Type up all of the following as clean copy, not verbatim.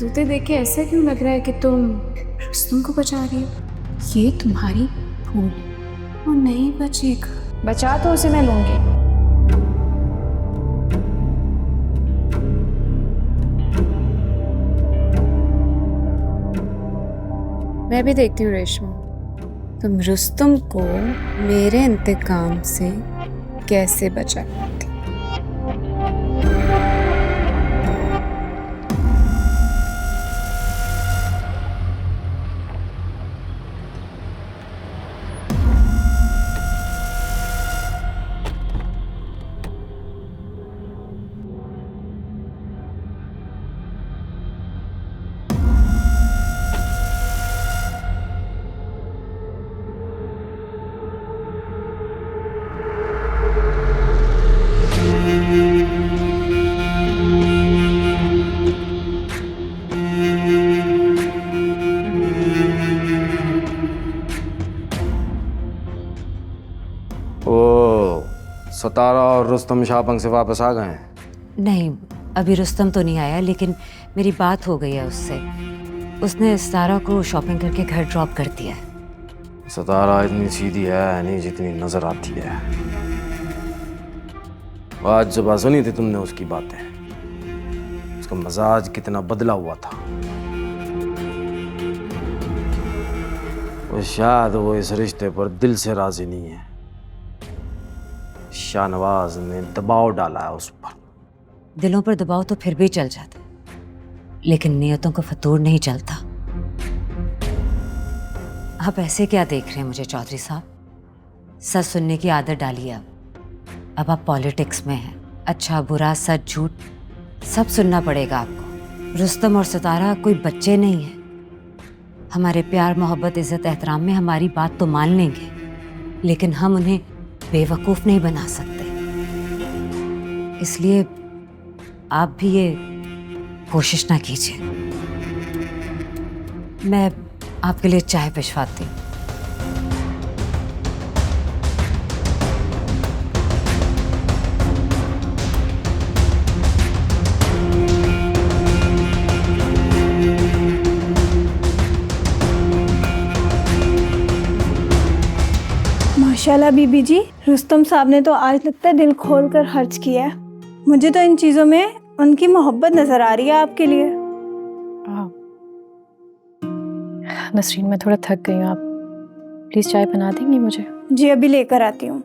जूते देख के ऐसा क्यों लग रहा है कि तुम रुस्तम को बचा रही हो? ये तुम्हारी भूल, वो नहीं बचेगा। बचा तो उसे मैं लूंगी। मैं भी देखती हूँ रेशमा, तुम रुस्तम को मेरे इंतकाम से कैसे बचा पाती। ओ, सतारा और रुस्तम शाहपंग से वापस आ गए हैं? नहीं, अभी रुस्तम तो नहीं आया, लेकिन मेरी बात हो गई है उससे। उसने सतारा को शॉपिंग करके घर ड्रॉप कर दिया है। सतारा इतनी सीधी है नहीं जितनी नजर आती है। आज जब सुनी थी तुमने उसकी बातें, उसका मजाज कितना बदला हुआ था। शायद वो इस रिश्ते पर दिल से राजी नहीं है। शाहनवाज ने दबाव डाला है उस पर। दिलों पर दबाव तो फिर भी चल जाता, लेकिन नियतों का फतूर नहीं चलता। आप ऐसे क्या देख रहे हैं मुझे चौधरी साहब? सच सुनने की आदत डालिए अब आप पॉलिटिक्स में हैं। अच्छा बुरा सच झूठ सब सुनना पड़ेगा आपको। रुस्तम और सितारा कोई बच्चे नहीं हैं। हमारे प्यार मोहब्बत इज्जत एहतराम में हमारी बात तो मान लेंगे, लेकिन हम उन्हें बेवकूफ़ नहीं बना सकते। इसलिए आप भी ये कोशिश ना कीजिए। मैं आपके लिए चाय भिजवाती हूँ। माशाल्लाह बीबी जी, रुस्तम साहब ने तो आज लगता है दिल खोल कर खर्च किया है। मुझे तो इन चीज़ों में उनकी मोहब्बत नज़र आ रही है आपके लिए। नसरीन, मैं थोड़ा थक गई हूँ, आप प्लीज़ चाय बना देंगी मुझे? जी अभी लेकर आती हूँ।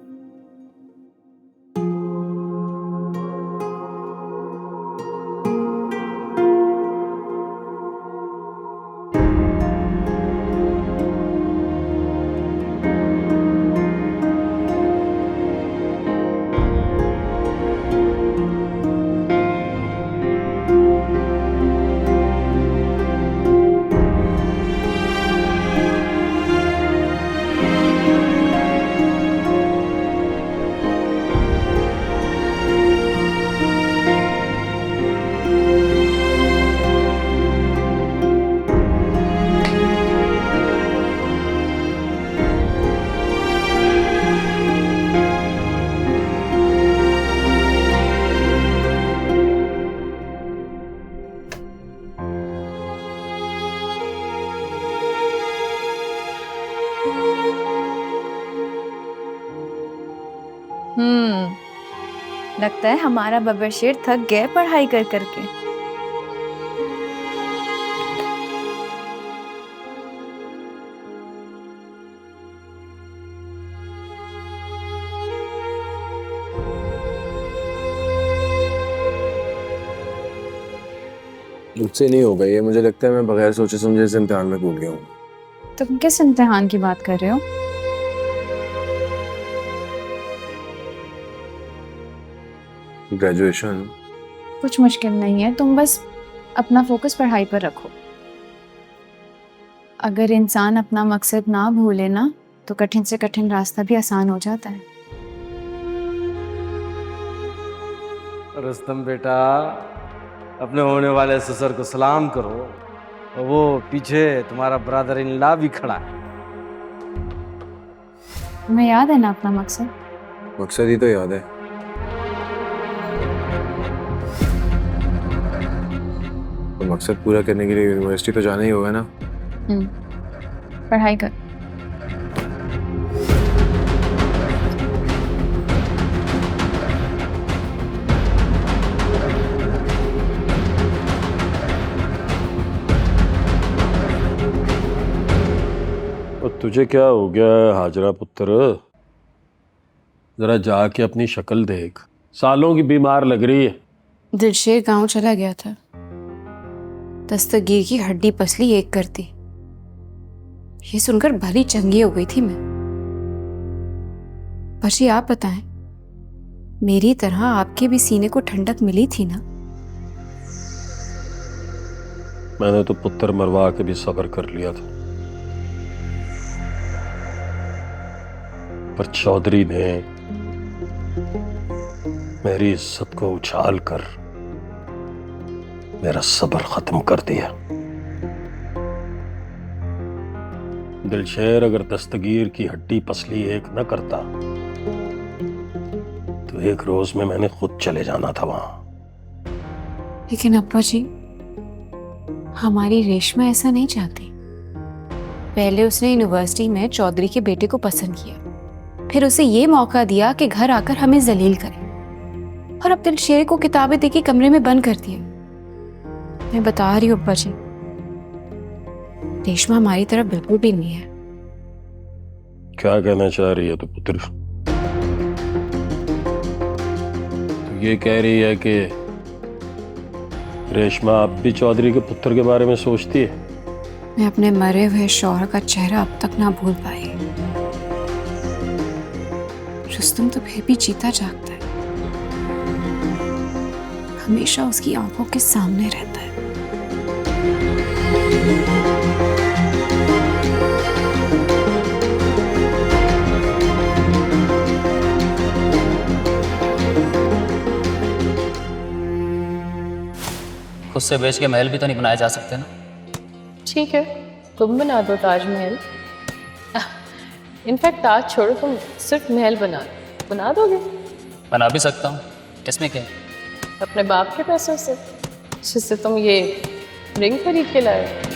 लगता है हमारा बब्बर शेर थक गया पढ़ाई कर करके। मुझसे नहीं होगा ये। मुझे लगता है मैं बगैर सोचे समझे इस इम्तिहान में कूद गया हूँ। तुम किस इम्तिहान की बात कर रहे हो? ग्रेजुएशन। कुछ मुश्किल नहीं है, तुम बस अपना फोकस पढ़ाई पर रखो। अगर इंसान अपना मकसद ना भूले ना, तो कठिन से कठिन रास्ता भी आसान हो जाता है। रुस्तम बेटा, अपने होने वाले ससुर को सलाम करो। और वो पीछे तुम्हारा ब्रदर इन लॉ भी खड़ा है। तुम्हें याद है ना अपना मकसद? मकसद ही तो याद है। मकसद पूरा करने के लिए यूनिवर्सिटी तो जाना ही होगा ना। पढ़ाई कर। और तुझे क्या हो गया हाजरा पुत्र? जरा जाके अपनी शक्ल देख, सालों की बीमार लग रही है। दिलशेर गांव चला गया था, दस्तगीर की हड्डी पसली एक करती। ये सुनकर भली चंगी हो गई थी मैं। बशी आप बताएं, मेरी तरह आपके भी सीने को ठंडक मिली थी ना? मैंने तो पुत्र मरवा के भी सब्र कर लिया था, पर चौधरी ने मेरी इज्जत को उछाल कर मेरा सब्र खत्म कर दिया। दिलशेर अगर दस्तगीर की हड्डी पसली एक न करता तो एक रोज में मैंने खुद चले जाना था वहां। लेकिन अब्बा जी, हमारी रेशमा ऐसा नहीं चाहती। पहले उसने यूनिवर्सिटी में चौधरी के बेटे को पसंद किया, फिर उसे ये मौका दिया कि घर आकर हमें जलील करे, और अब दिलशेर को किताबें देके कमरे में बंद कर दिया। मैं बता रही हूँ अब्बा जी, रेशमा हमारी तरफ बिल्कुल भी नहीं है। क्या कहना चाह रही है तू पुत्र? तो ये कह रही है कि रेशमा अब भी चौधरी के पुत्र के बारे में सोचती है? मैं अपने मरे हुए शौहर का चेहरा अब तक ना भूल पाई। रुस्तम तो फिर भी जीता जागता है, हमेशा उसकी आंखों के सामने रहता है। खुद से बेच के महल भी तो नहीं बनाए जा सकते ना? ठीक है, तुम बना दो ताजमहल। इनफैक्ट ताज छोड़ो, तुम सिर्फ महल बना दोगे। बना भी सकता हूँ, इसमें क्या है? अपने बाप के पैसों से, जिससे तुम ये रिंग खरीद के लाए।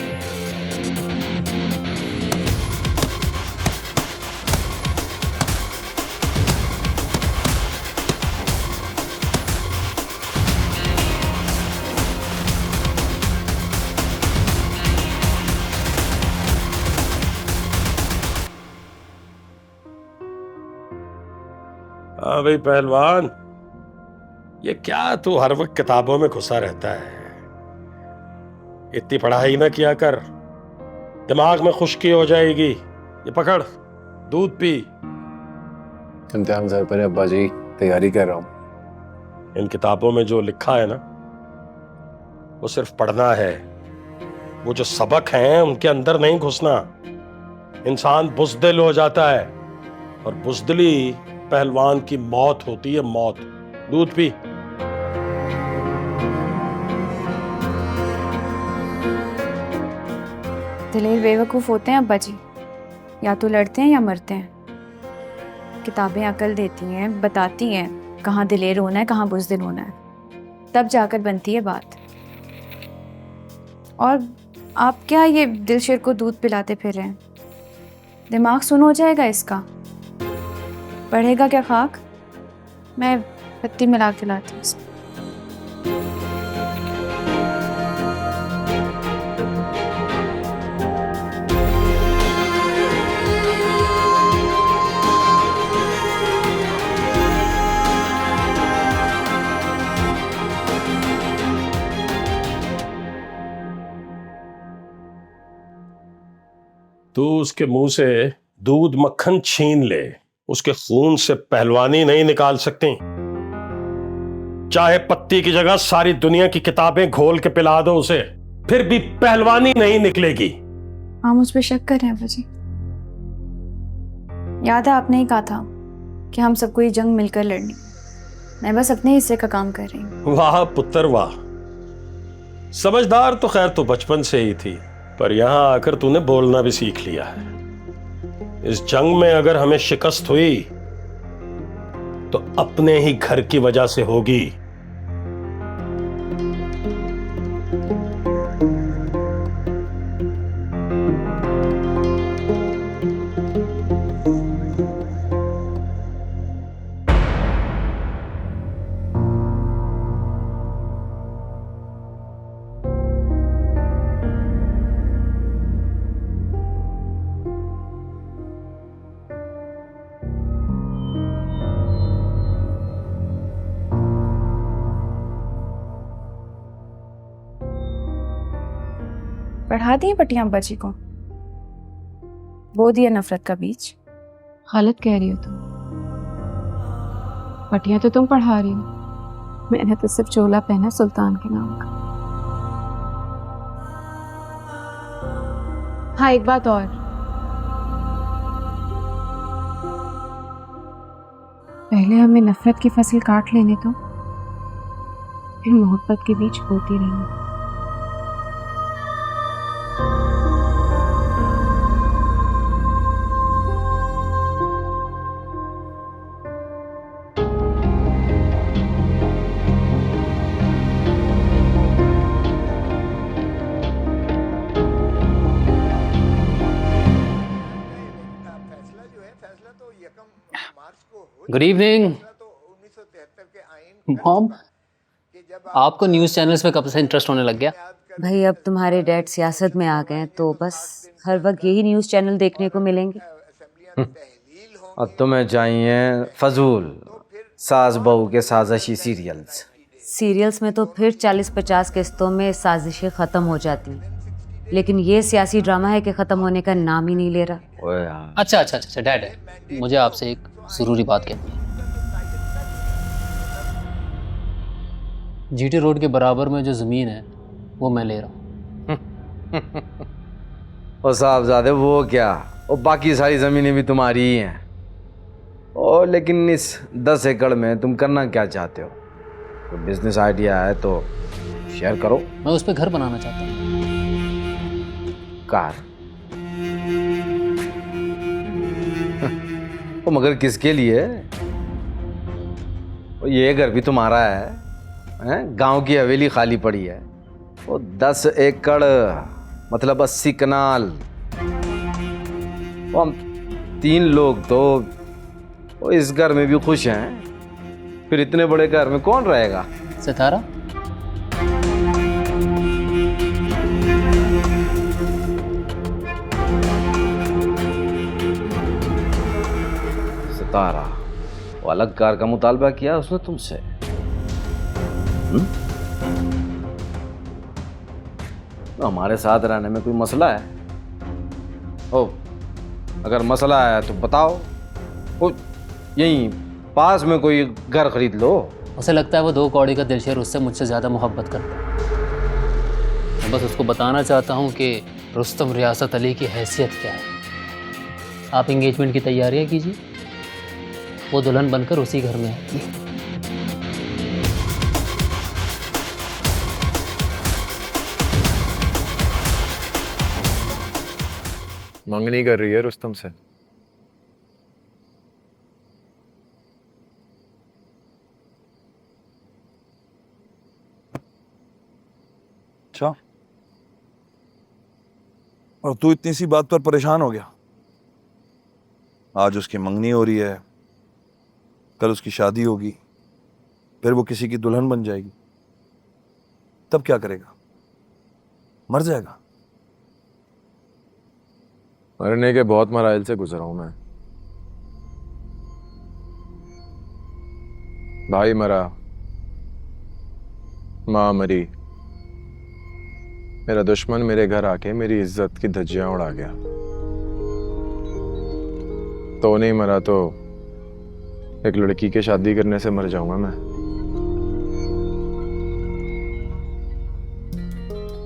हाँ भाई पहलवान, ये क्या तू हर वक्त किताबों में घुसा रहता है? इतनी पढ़ाई ना किया कर, दिमाग में खुश्की हो जाएगी। ये पकड़, दूध पी। इम्तिहान सर पर अब्बा जी, तैयारी कर रहा हूँ। इन किताबों में जो लिखा है ना, वो सिर्फ पढ़ना है। वो जो सबक हैं उनके अंदर नहीं घुसना। इंसान बुज़दिल हो जाता है, और बुज़दिली पहलवान की मौत होती है, मौत। दूध पी। दिलेर बेवकूफ़ होते हैं अब्बा जी, या तो लड़ते हैं या मरते हैं। किताबें अकल देती हैं, बताती हैं कहाँ दिलेर होना है, कहाँ बुज़दिल होना है, तब जाकर बनती है बात। और आप क्या ये दिलशेर को दूध पिलाते फिर रहे हैं? दिमाग सुन हो जाएगा इसका। पढ़ेगा क्या खाक? मैं पत्ती मिला के लाती हूँ इसमें। तू उसके मुंह से दूध मक्खन छीन ले, उसके खून से पहलवानी नहीं निकाल सकती। चाहे पत्ती की जगह सारी दुनिया की किताबें घोल के पिला दो उसे, फिर भी पहलवानी नहीं निकलेगी। आप मुझ पे शक कर रहे हैं अब्बा जी? याद है आपने ही कहा था कि हम सबको ये जंग मिलकर लड़नी। मैं बस अपने हिस्से का काम कर रही हूँ। वाह पुत्र वाह, समझदार तो खैर तू बचपन से ही थी, पर यहां आकर तूने बोलना भी सीख लिया है। इस जंग में अगर हमें शिकस्त हुई तो अपने ही घर की वजह से होगी। पढ़ा दिए पटियां अब्बा जी को? बो दिया नफरत का बीज। गलत कह रही हो तुम। पटियां तो तुम पढ़ा रही हो, मैंने तो सिर्फ चोला पहना सुल्तान के नाम का। हाँ, एक बात और, पहले हमें नफरत की फसल काट लेने दो, फिर मोहब्बत के बीच बोती रहेंगे। Good evening mom. आपको न्यूज़ चैनल्स में कब से इंटरेस्ट होने लग गया? भाई अब तुम्हारे डैड सियासत में आ गए हैं तो बस हर वक्त यही न्यूज़ चैनल देखने को मिलेंगे। अब तुम्हें चाहिए फजूल सास बहू के साजिशी सीरियल्स। सीरियल्स में तो फिर 40-50 किस्तों में साजिशें ख़त्म हो जाती हैं, लेकिन ये सियासी ड्रामा है कि ख़त्म होने का नाम ही नहीं ले रहा। ओए यार, अच्छा डैड, मुझे आपसे एक ज़रूरी बात कहनी है। जीटी रोड के बराबर में जो ज़मीन है वो मैं ले रहा हूँ। ओ साहबजादे, वो क्या, वो बाकी सारी ज़मीनें भी तुम्हारी ही हैं। ओ लेकिन इस 10 एकड़ में तुम करना क्या चाहते हो? कोई बिजनेस आइडिया है तो शेयर करो। मैं उस पर घर बनाना चाहता हूँ। कार? वो मगर किसके लिए? वो ये घर भी तुम्हारा है, गांव की हवेली खाली पड़ी है। वो 10 एकड़ मतलब 80 कनाल। वो हम 3 लोग तो वो इस घर में भी खुश हैं, फिर इतने बड़े घर में कौन रहेगा? सितारा, सितारा वो अलग कार का मुतालबा किया उसने तुमसे? तो हमारे साथ रहने में कोई मसला है? ओ अगर मसला है तो बताओ, वो यहीं पास में कोई घर खरीद लो। उसे लगता है वो 2 कौड़ी का दिलशेर उससे मुझसे ज़्यादा मोहब्बत करता है। मैं बस उसको बताना चाहता हूँ कि रुस्तम रियासत अली की हैसियत क्या है। आप एंगेजमेंट की तैयारियाँ कीजिए, वो दुल्हन बनकर उसी घर में है। मंगनी कर रही है रुस्तम से। अच्छा, और तू इतनी सी बात पर परेशान हो गया? आज उसकी मंगनी हो रही है, कल उसकी शादी होगी, फिर वो किसी की दुल्हन बन जाएगी, तब क्या करेगा? मर जाएगा? मरने के बहुत मराइल से गुजरा हूं मैं। भाई मरा, माँ मरी, मेरा दुश्मन मेरे घर आके मेरी इज्जत की धज्जियां उड़ा गया। तो नहीं मरा तो एक लड़की के शादी करने से मर जाऊंगा मैं।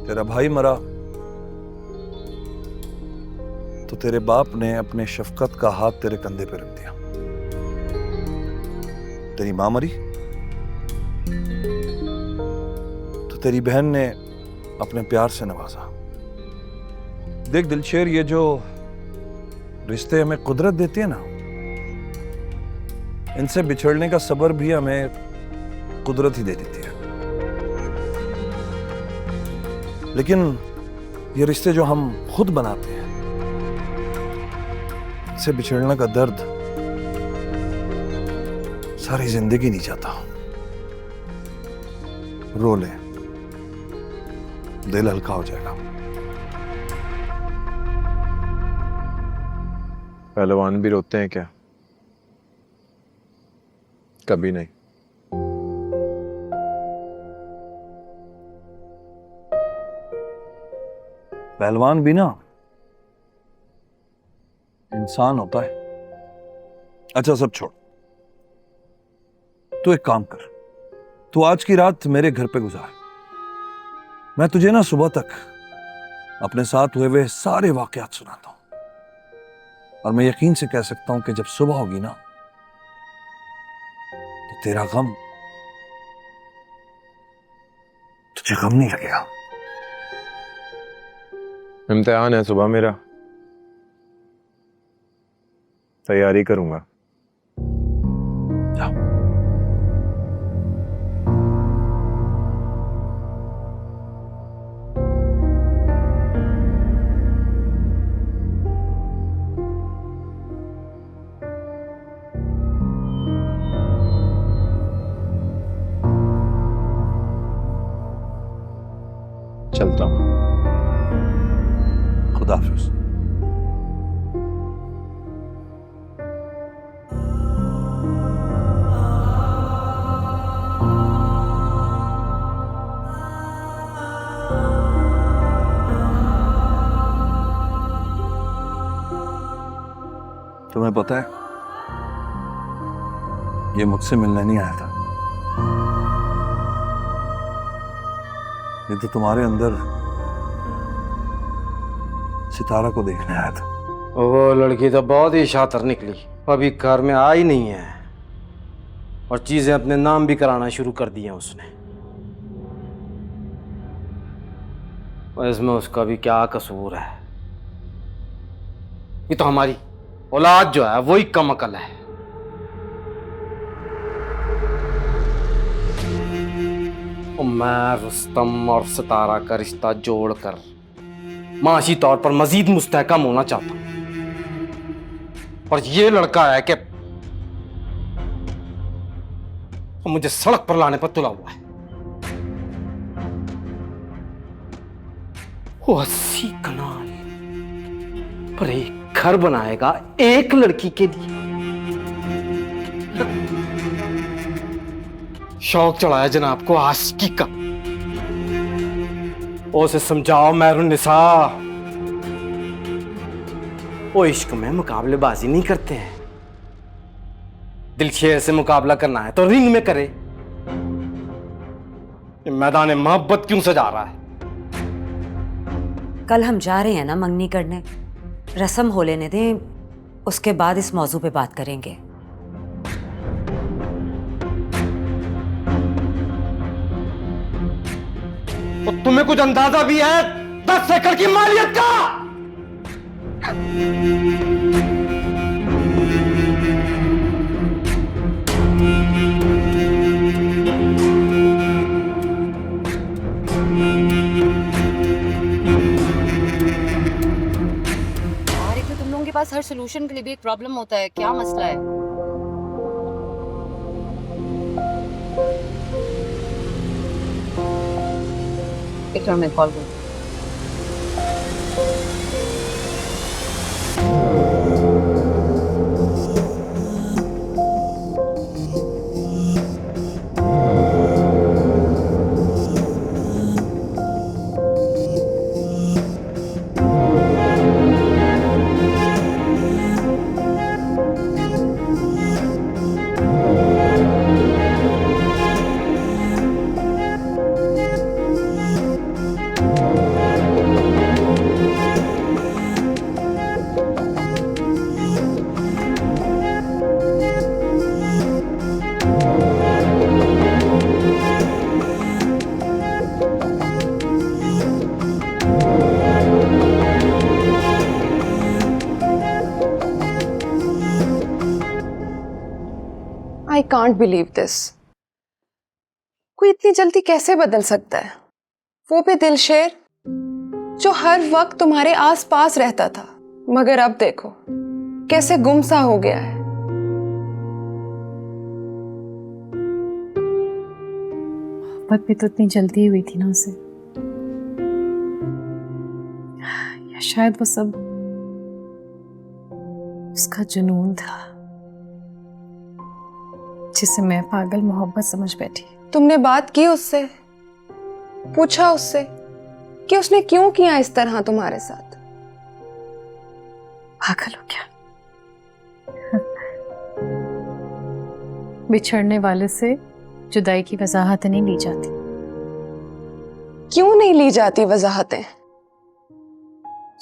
तेरा भाई मरा तो तेरे बाप ने अपने शफकत का हाथ तेरे कंधे पे रख दिया। तेरी मां मरी तो तेरी बहन ने अपने प्यार से नवाजा। देख दिलशेर, ये जो रिश्ते हमें कुदरत देती है ना, इनसे बिछड़ने का सब्र भी हमें कुदरत ही दे देती है। लेकिन ये रिश्ते जो हम खुद बनाते हैं, से बिछड़ने का दर्द सारी जिंदगी नहीं जाता। रो ले, दिल हल्का हो जाएगा। पहलवान भी रोते हैं क्या? कभी नहीं। पहलवान भी ना इंसान होता है। अच्छा सब छोड़, तू एक काम कर, तू आज की रात मेरे घर पे गुजार। मैं तुझे ना सुबह तक अपने साथ हुए सारे वाकयात सुनाता हूं, और मैं यकीन से कह सकता हूं कि जब सुबह होगी ना तो तेरा गम तुझे गम नहीं लगेगा। इम्तिहान है सुबह मेरा, तैयारी करूंगा। जा। चलता हूँ। खुदा हाफिज। तुम्हें पता है, ये मुझसे मिलने नहीं आया था, ये तो तुम्हारे अंदर सितारा को देखने आया था। वो लड़की तो बहुत ही शातिर निकली, अभी घर में आई नहीं है और चीजें अपने नाम भी कराना शुरू कर दी हैं उसने। और इसमें उसका भी क्या कसूर है? ये तो हमारी औलाद जो है वही कम अकल है। और मैं रुस्तम और सितारा का रिश्ता जोड़कर माशी तौर पर मजीद मुस्तहकम होना चाहता हूं, और ये लड़का है कि मुझे सड़क पर लाने पर तुला हुआ है। वो 80 कनाल पर एक घर बनाएगा एक लड़की के लिए। शौक चढ़ाया जनाब को आशिकी का। उसे समझाओ महरुन्निसा, वो इश्क में मुकाबलेबाजी नहीं करते हैं। दिलशेर से मुकाबला करना है तो रिंग में करे। मैदान मोहब्बत क्यों सजा रहा है? कल हम जा रहे हैं ना मंगनी करने, रस्म हो लेने दें, उसके बाद इस मौजू पे बात करेंगे। तो तुम्हें कुछ अंदाजा भी है 10 एकड़ की मालियत का? तुम लोगों के पास हर सोल्यूशन के लिए भी एक प्रॉब्लम होता है, क्या मसला है? एक मिनट में कॉल करूँ। I can't believe this. कोई इतनी जल्दी कैसे बदल सकता है? वो भी दिलशेर जो हर वक्त तुम्हारे आस पास रहता था, मगर अब देखो कैसे गुमसा हो गया है। मोहब्बत भी तो इतनी जल्दी हुई थी ना उसे, या शायद वो सब उसका जुनून था जिसे मैं पागल मोहब्बत समझ बैठी। तुमने बात की उससे? पूछा उससे कि उसने क्यों किया इस तरह तुम्हारे साथ। पागल हो क्या? बिछड़ने वाले से जुदाई की वजाहत नहीं ली जाती। क्यों नहीं ली जाती वजाहतें?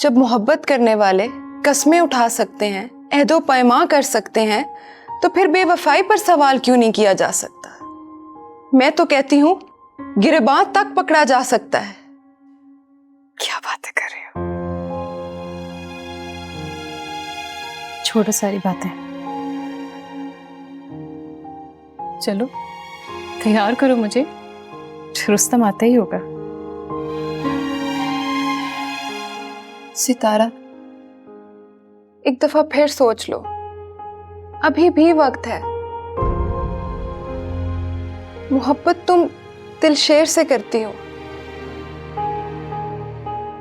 जब मोहब्बत करने वाले कस्में उठा सकते हैं, अहदो पैमा कर सकते हैं, तो फिर बेवफाई पर सवाल क्यों नहीं किया जा सकता? मैं तो कहती हूं गिरबान तक पकड़ा जा सकता है। क्या बातें कर रहे हो? छोड़ो सारी बातें, चलो तैयार करो मुझे, रुस्तम आता ही होगा। सितारा, एक दफा फिर सोच लो, अभी भी वक्त है। मोहब्बत तुम दिलशेर से करती हो,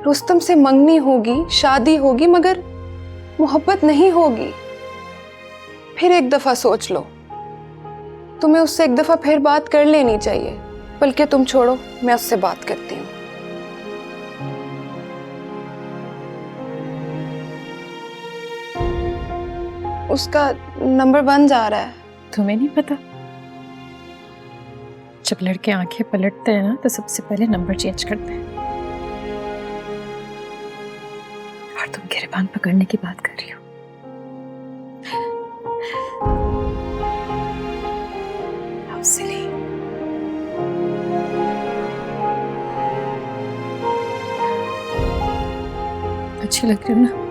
रुस्तम से मंगनी होगी, शादी होगी, मगर मोहब्बत नहीं होगी। फिर एक दफा सोच लो, तुम्हें उससे एक दफा फिर बात कर लेनी चाहिए। बल्कि तुम छोड़ो, मैं उससे बात करती हूँ। उसका नंबर 1 जा रहा है। तुम्हें नहीं पता, जब लड़के आंखें पलटते हैं ना तो सबसे पहले नंबर चेंज करते हैं। और तुम गिरबान पकड़ने की बात कर रही हो। How silly। अच्छी लग रही हो ना?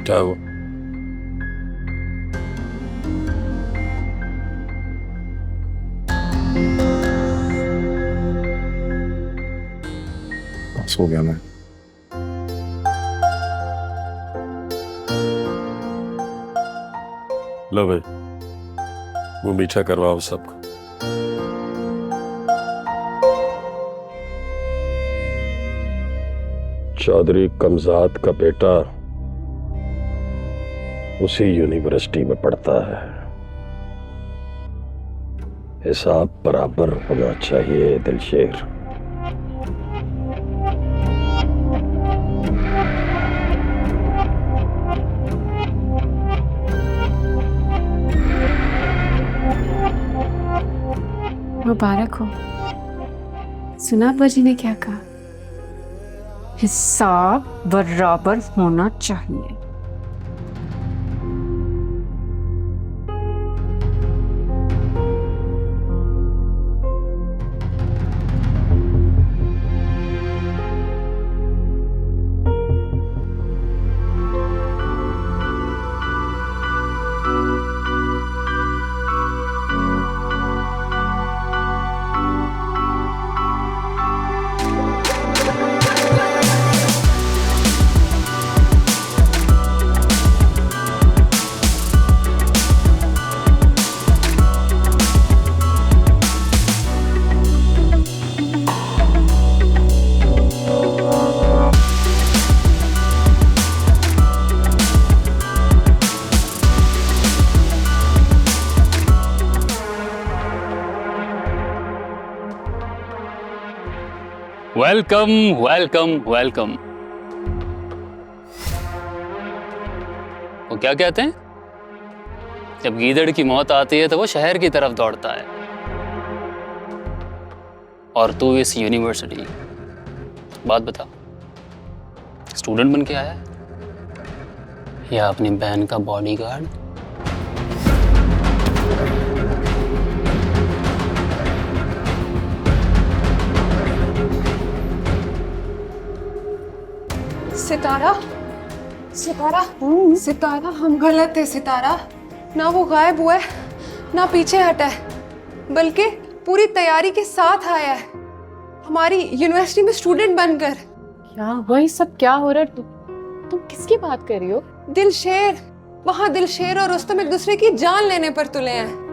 क्या हुआ? सो गया मैं। लो भाई, वो मीठा करवाओ सबको। चौधरी कमजाद का बेटा उसी यूनिवर्सिटी में पढ़ता है। हिसाब बराबर होना चाहिए दिलशेर। मुबारक हो। सुना अब्बा जी ने क्या कहा? हिसाब बराबर होना चाहिए। Welcome welcome welcome. वो क्या कहते हैं, जब गीदड़ की मौत आती है तो वो शहर की तरफ दौड़ता है, और तू इस यूनिवर्सिटी, बात बता, स्टूडेंट बन के आया है या अपनी बहन का बॉडीगार्ड? सितारा, सितारा, सितारा, हम गलत थे सितारा। ना वो गायब हुआ है, ना पीछे हटा है, बल्कि पूरी तैयारी के साथ आया है हमारी यूनिवर्सिटी में स्टूडेंट बनकर। क्या वही सब क्या हो रहा है? तुम किसकी बात कर रही हो? दिलशेर, वहां दिलशेर और रुस्तम एक दूसरे की जान लेने पर तुले हैं।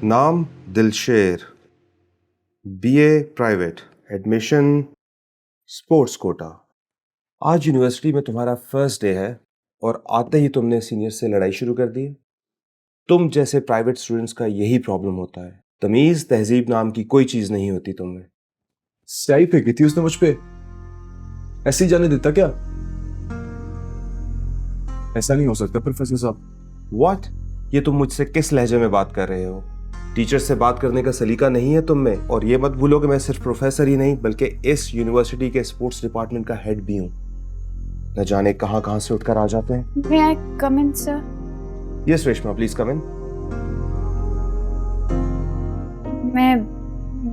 नाम Dilsher, BA private, admission sports quota. आज यूनिवर्सिटी में तुम्हारा फर्स्ट डे है और आते ही तुमने सीनियर से लड़ाई शुरू कर दी। तुम जैसे प्राइवेट स्टूडेंट्स का यही प्रॉब्लम होता है, तमीज तहजीब नाम की कोई चीज नहीं होती तुम में। स्याही फेंकी थी उसने मुझ पे, ऐसे ही जाने देता क्या? ऐसा नहीं हो सकता प्रोफेसर साहब। व्हाट? ये तुम मुझसे किस लहजे में बात कर रहे हो? टीचर से बात करने का सलीका नहीं है तुम में। और ये मत भूलो कि मैं सिर्फ प्रोफेसर ही नहीं बल्कि इस यूनिवर्सिटी के स्पोर्ट्स डिपार्टमेंट का हेड भी हूँ। न जाने कहां कहां से उठकर आ जाते हैं। May I come in, sir? Yes Reshma, please come in.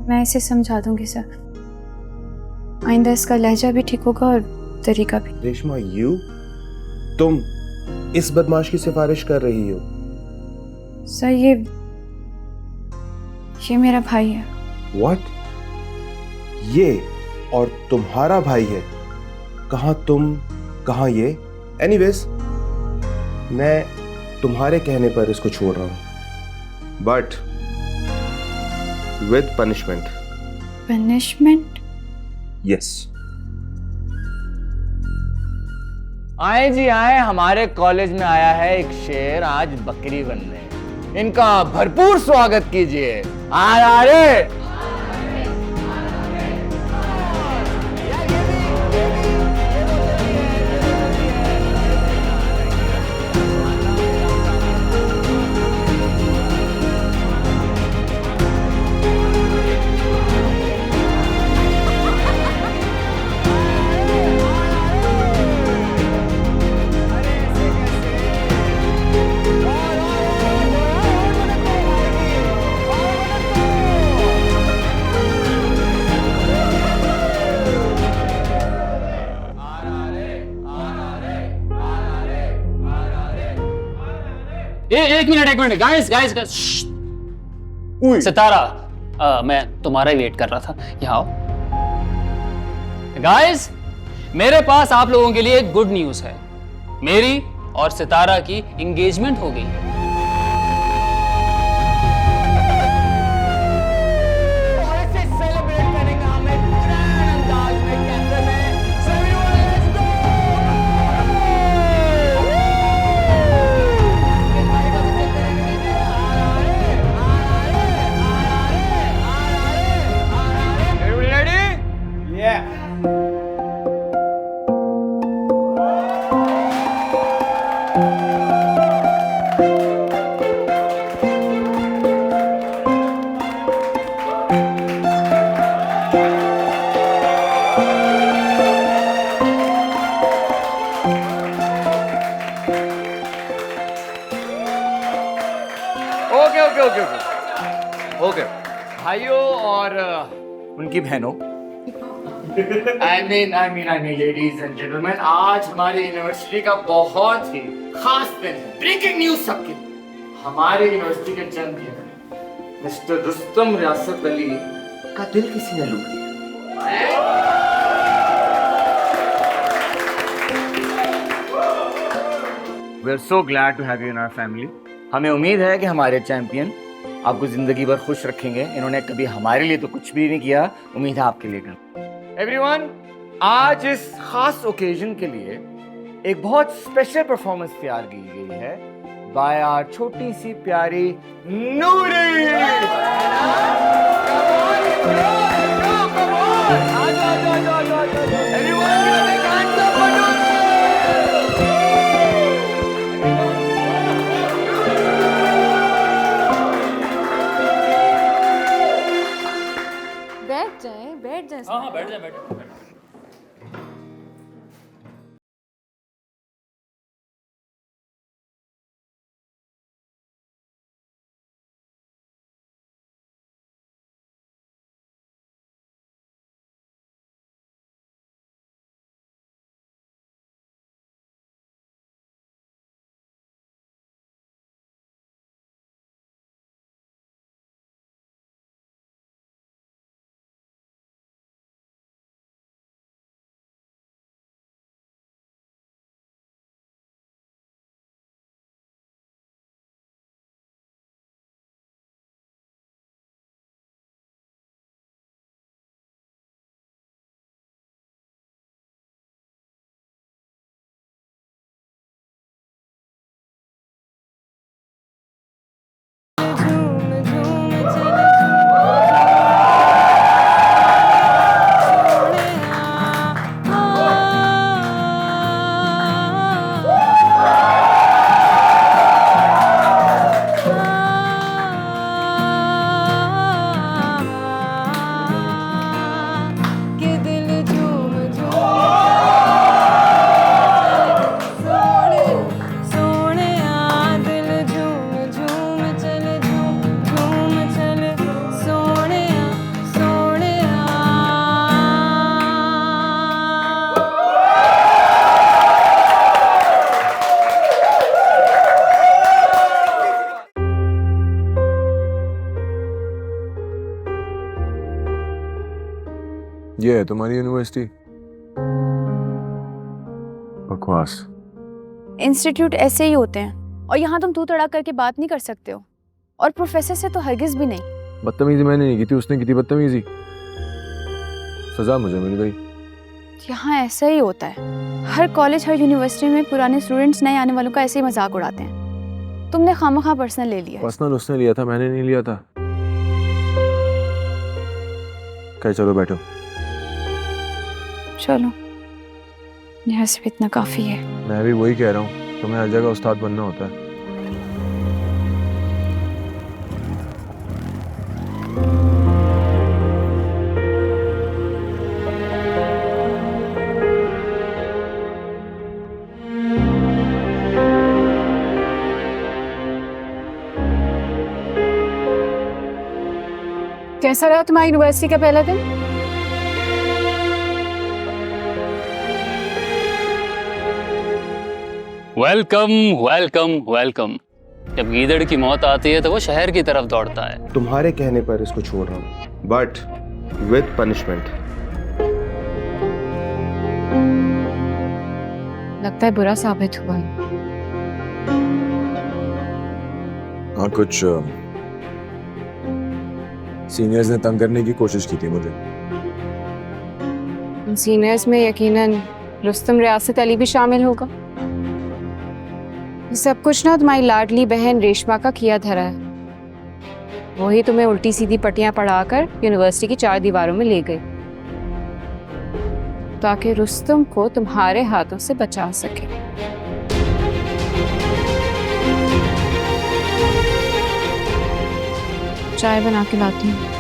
मैं इसे समझा दूंगी सर। आइंदा इसका लहजा भी ठीक होगा और तरीका भी। रेशमा, यू? तुम इस बदमाश की सिफारिश कर रही हो? सर ये मेरा भाई है। व्हाट? ये और तुम्हारा भाई है? कहां तुम, कहां ये? एनीवेज, मैं तुम्हारे कहने पर इसको छोड़ रहा हूं, but with punishment. Punishment? Yes. आए जी आए, हमारे कॉलेज में आया है एक शेर आज बकरी बनने। इनका भरपूर स्वागत कीजिए। आ रे। एक मिनट गाइस गाइस सितारा, मैं तुम्हारा ही वेट कर रहा था, यहाँ आओ। गाइस, मेरे पास आप लोगों के लिए एक गुड न्यूज है। मेरी और सितारा की एंगेजमेंट हो गई है। ओके भाइयों और उनकी बहनों, I mean ladies and gentleman, आज हमारी यूनिवर्सिटी का बहुत ही खास दिन है। ब्रेकिंग न्यूज सबके लिए, हमारे यूनिवर्सिटी के चैंपियन मिस्टर रुस्तम रियासत अली का दिल किसी ने लूट लिया। We are so glad to have you in our family. हमें उम्मीद है कि हमारे चैंपियन आपको जिंदगी भर खुश रखेंगे। इन्होंने कभी हमारे लिए तो कुछ भी नहीं किया, उम्मीद है आपके लिए कर। एवरीवन, आज इस खास ओकेजन के लिए एक बहुत स्पेशल परफॉर्मेंस तैयार की गई है बाय आवर छोटी सी प्यारी नूरी। बैठ जाए। हाँ बैठ जाए। ये है तुम्हारी यूनिवर्सिटी? बकवास। इंस्टीट्यूट ऐसे ही होते हैं, और यहाँ तुम तू तड़ा करके बात नहीं कर सकते हो, और प्रोफेसर से तो हरगिज भी नहीं। बदतमीजी मैंने नहीं की थी, उसने की थी बदतमीजी। सजा मुझे मिल गई। यहाँ ऐसा ही होता है। हर कॉलेज, हर यूनिवर्सिटी में पुराने स्टूडेंट्स नए आने वालों का ऐसे ही मजाक उड़ाते हैं। तुमने खामखा पर्सनल ले लिया। पर्सनल उसने लिया था, मैंने नहीं लिया था। कहे चलो बैठो। चलो, यहाँ से भी इतना काफी है। मैं भी वही कह रहा हूँ, तुम्हें हर जगह उस्ताद बनना होता है। कैसा रहा तुम्हारी यूनिवर्सिटी का पहला दिन? Welcome welcome welcome. जब गीदड़ की मौत आती है तो वो शहर की तरफ दौड़ता है। तुम्हारे कहने पर इसको छोड़ रहा हूँ, बट विद पनिशमेंट। लगता है बुरा साबित हुआ है। हाँ, कुछ सीनियर्स ने तंग करने की कोशिश की थी मुझे। सीनियर्स में यकीनन रुस्तम रियासत अली भी शामिल होगा। ये सब कुछ ना तुम्हारी लाडली बहन रेशमा का किया धरा है। वही तुम्हें उल्टी सीधी पट्टियां पढ़ाकर यूनिवर्सिटी की 4 दीवारों में ले गई ताकि रुस्तम को तुम्हारे हाथों से बचा सके। चाय बना के लाती हूँ।